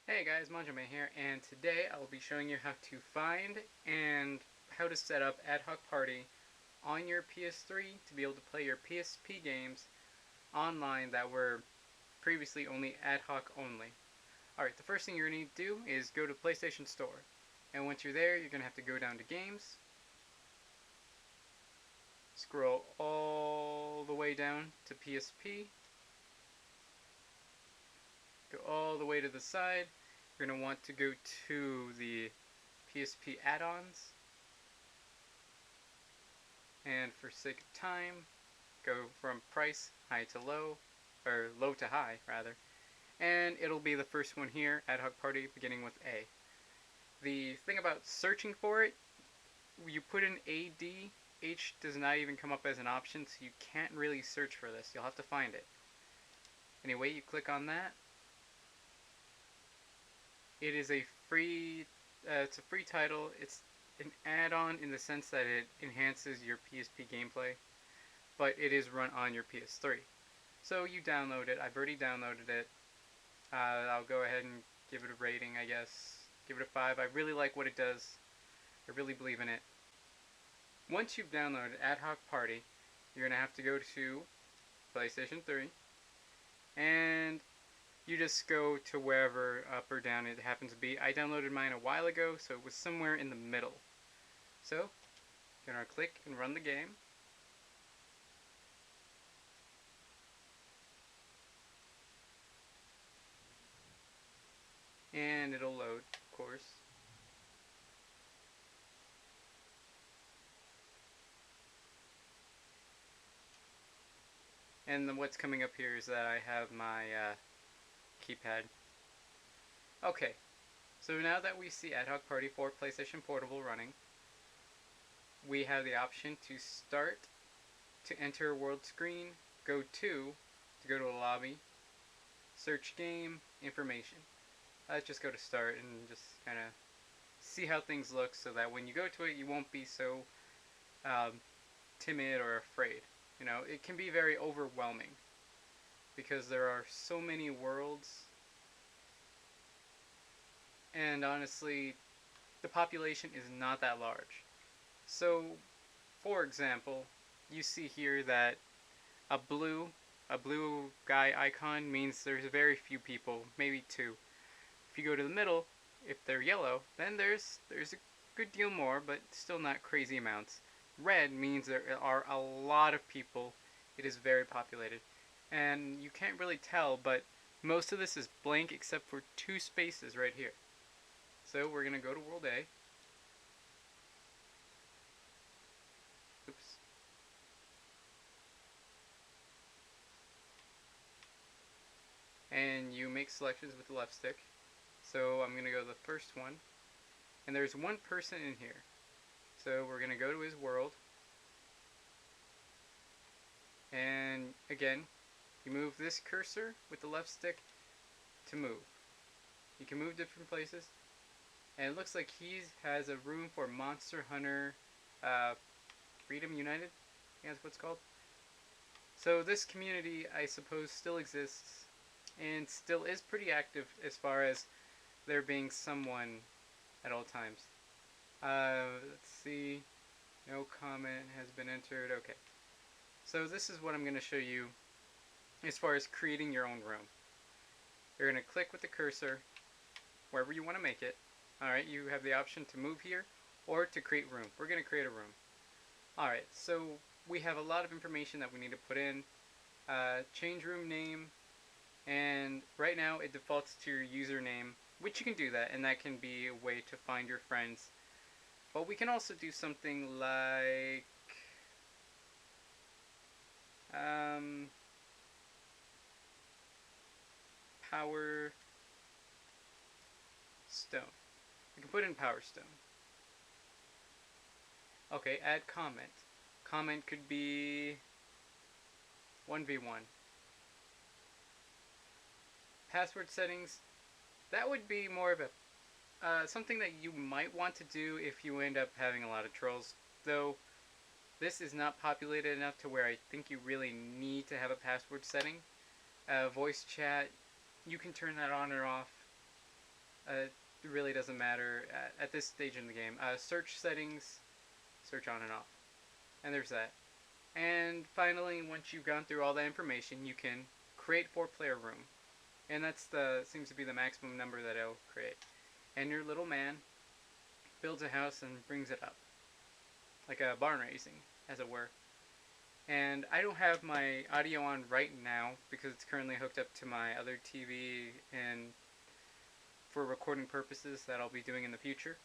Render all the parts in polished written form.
Hey guys, Manjoume here, and today I will be showing you how to find and how to set up Adhoc Party on your PS3 to be able to play your PSP games online that were previously only Adhoc only. Alright, the first thing you're going to need to do is go to PlayStation Store. And once you're there, you're going to have to go down to Games, scroll all the way down to PSP, go all the way to the side. You're going to want to go to the Psp Add-Ons, and for sake of time, go from price high to low, or low to high rather, and it'll be the first one here, Adhoc Party, beginning with A. The thing about searching for it, you put in AD, H does not even come up as an option, so you can't really search for this. You'll have to find it. Anyway, you click on that. It is a free, it's a free title. It's an add-on in the sense that it enhances your PSP gameplay, but it is run on your PS3. So you download it. I've already downloaded it. I'll go ahead and give it a rating, I guess. Give it a 5. I really like what it does. I really believe in it. Once you've downloaded Adhoc Party, you're going to have to go to PlayStation 3, and you just go to wherever up or down it happens to be. I downloaded mine a while ago, so it was somewhere in the middle. So, you're going to click and run the game. And it'll load, of course. And then what's coming up here is that I have my keypad. Okay, so now that we see Adhoc Party for PlayStation Portable running, we have the option to start, to enter a world screen, go to go to a lobby, search game, information. Let's just go to start and just kind of see how things look so that when you go to it, you won't be so timid or afraid. You know, it can be very overwhelming because there are so many worlds, and honestly, the population is not that large. So, for example, you see here that a blue guy icon means there's very few people, maybe 2. If you go to the middle, if they're yellow, then there's a good deal more, but still not crazy amounts. Red means there are a lot of people. It is very populated. And you can't really tell, but most of this is blank except for 2 spaces right here. So we're going to go to World A. Oops. And you make selections with the left stick. So I'm going to go to the first one. And there's one person in here. So we're going to go to his world. And again, you move this cursor with the left stick to move. You can move different places. And it looks like he has a room for Monster Hunter Freedom United, I think that's what it's called. So this community, I suppose, still exists and still is pretty active as far as there being someone at all times. Let's see. No comment has been entered. Okay. So this is what I'm going to show you as far as creating your own room. You're going to click with the cursor wherever you want to make it. Alright, you have the option to move here or to create room. We're going to create a room. Alright, so we have a lot of information that we need to put in. Change room name, and right now it defaults to your username, which you can do that, and that can be a way to find your friends. But we can also do something like Power Stone. We can put in Power Stone. Okay, add comment. Comment could be 1v1. Password settings, that would be more of a something that you might want to do if you end up having a lot of trolls, though this is not populated enough to where I think you really need to have a password setting. Voice chat, you can turn that on or off. It really doesn't matter at this stage in the game. Search settings, search on and off. And there's that. And finally, once you've gone through all that information, you can create 4-player room. And that's seems to be the maximum number that it'll create. And your little man builds a house and brings it up. Like a barn raising, as it were. And I don't have my audio on right now because it's currently hooked up to my other TV and for recording purposes that I'll be doing in the future.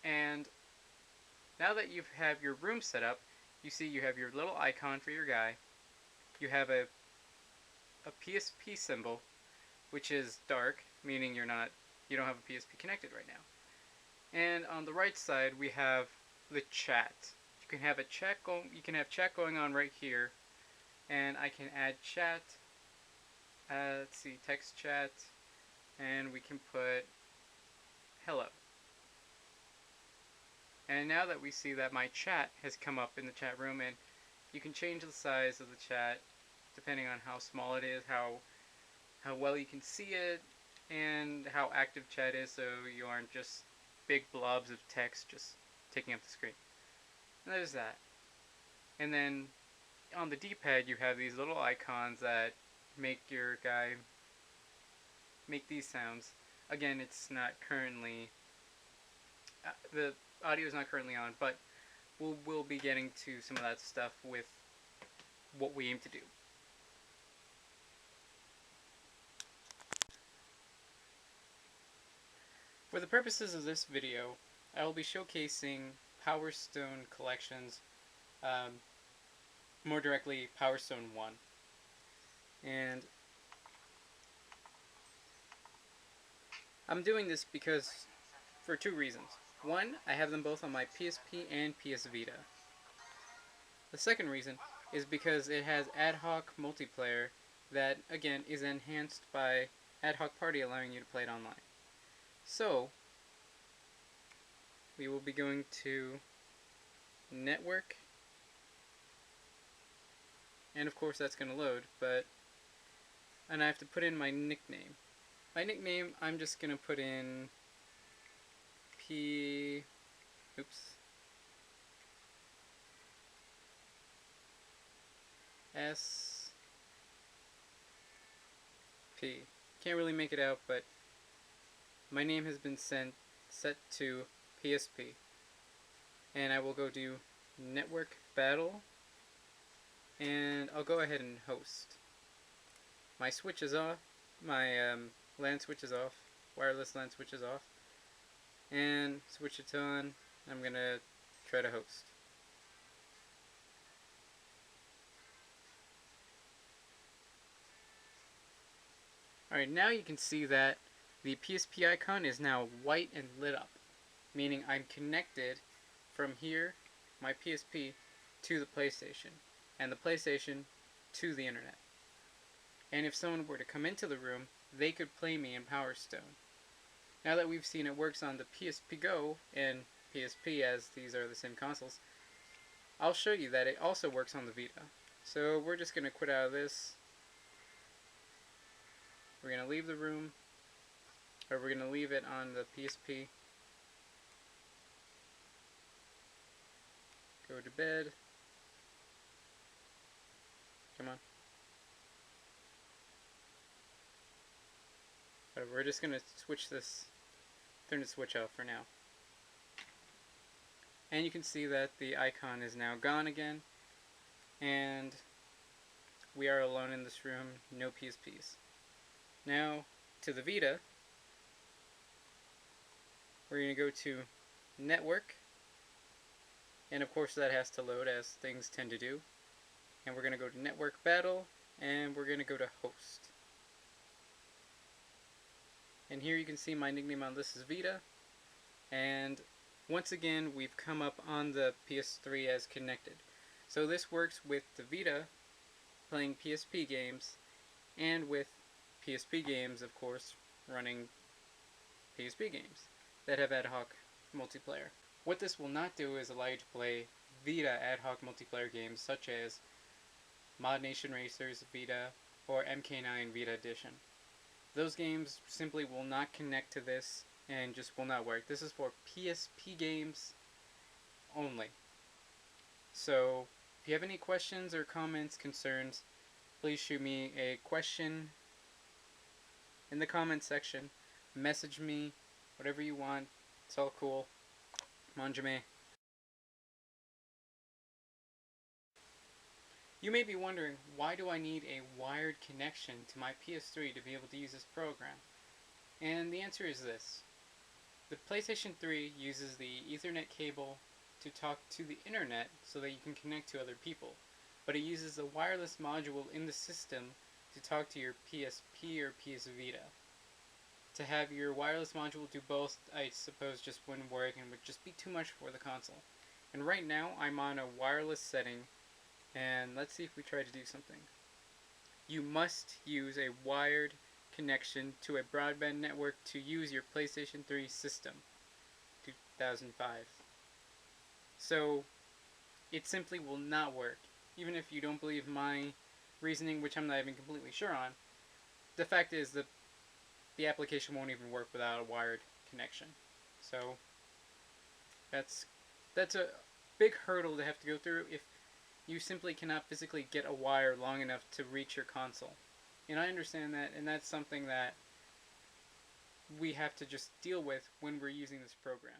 And now that you have your room set up, you see you have your little icon for your guy. You have a PSP symbol, which is dark, meaning you don't have a PSP connected right now. And on the right side, we have the chat. You can have chat going on right here, and I can add chat. Let's see, text chat, and we can put hello. And now that we see that my chat has come up in the chat room, and you can change the size of the chat depending on how small it is, how well you can see it, and how active chat is, so you aren't just big blobs of text just taking up the screen. And there's that. And then on the D-pad you have these little icons that make your guy make these sounds. Again, it's not currently the audio is not currently on, but we'll be getting to some of that stuff with what we aim to do. For the purposes of this video, I will be showcasing Power Stone collections, more directly Power Stone 1. And I'm doing this for two reasons. One, I have them both on my PSP and PS Vita. The second reason is because it has Adhoc multiplayer that, again, is enhanced by Adhoc Party, allowing you to play it online. So, we will be going to Network, and of course that's going to load, and I have to put in my nickname. My nickname, I'm just going to put in Psp. Can't really make it out, but my name has been set to PSP. And I will go do Network Battle, and I'll go ahead and host. My switch is off, my LAN switch is off, wireless LAN switch is off, and switch it on. I'm gonna try to host. Alright, now you can see that the PSP icon is now white and lit up, meaning I'm connected from here, my PSP, to the PlayStation, and the PlayStation to the internet. And if someone were to come into the room, they could play me in Power Stone. Now that we've seen it works on the PSP Go and PSP, as these are the same consoles, I'll show you that it also works on the Vita. So we're just going to quit out of this. We're going to leave the room, or we're going to leave it on the PSP. Go to bed. Come on. But we're just going to turn the switch off for now. And you can see that the icon is now gone again, and we are alone in this room, no PSPs. Now, to the Vita, we're going to go to Network, and of course that has to load, as things tend to do. And we're going to go to Network Battle, and we're going to go to Host. And here you can see my nickname on this is Vita, and once again we've come up on the PS3 as connected. So this works with the Vita playing PSP games, and with PSP games, of course, running PSP games that have Adhoc multiplayer. What this will not do is allow you to play Vita Adhoc multiplayer games such as Mod Nation Racers Vita or MK9 Vita Edition. Those games simply will not connect to this and just will not work. This is for PSP games only. So if you have any questions or comments, concerns, please shoot me a question in the comments section. Message me, whatever you want. It's all cool. Manjoume. You may be wondering, why do I need a wired connection to my PS3 to be able to use this program? And the answer is this. The PlayStation 3 uses the Ethernet cable to talk to the internet so that you can connect to other people. But it uses the wireless module in the system to talk to your PSP or PS Vita. To have your wireless module do both, I suppose just wouldn't work and would just be too much for the console. And right now I'm on a wireless setting, and let's see if we try to do something. You must use a wired connection to a broadband network to use your PlayStation 3 system. 2005. So it simply will not work. Even if you don't believe my reasoning, which I'm not even completely sure on, the fact is that the application won't even work without a wired connection. So that's a big hurdle to have to go through if you simply cannot physically get a wire long enough to reach your console. And I understand that, and that's something that we have to just deal with when we're using this program.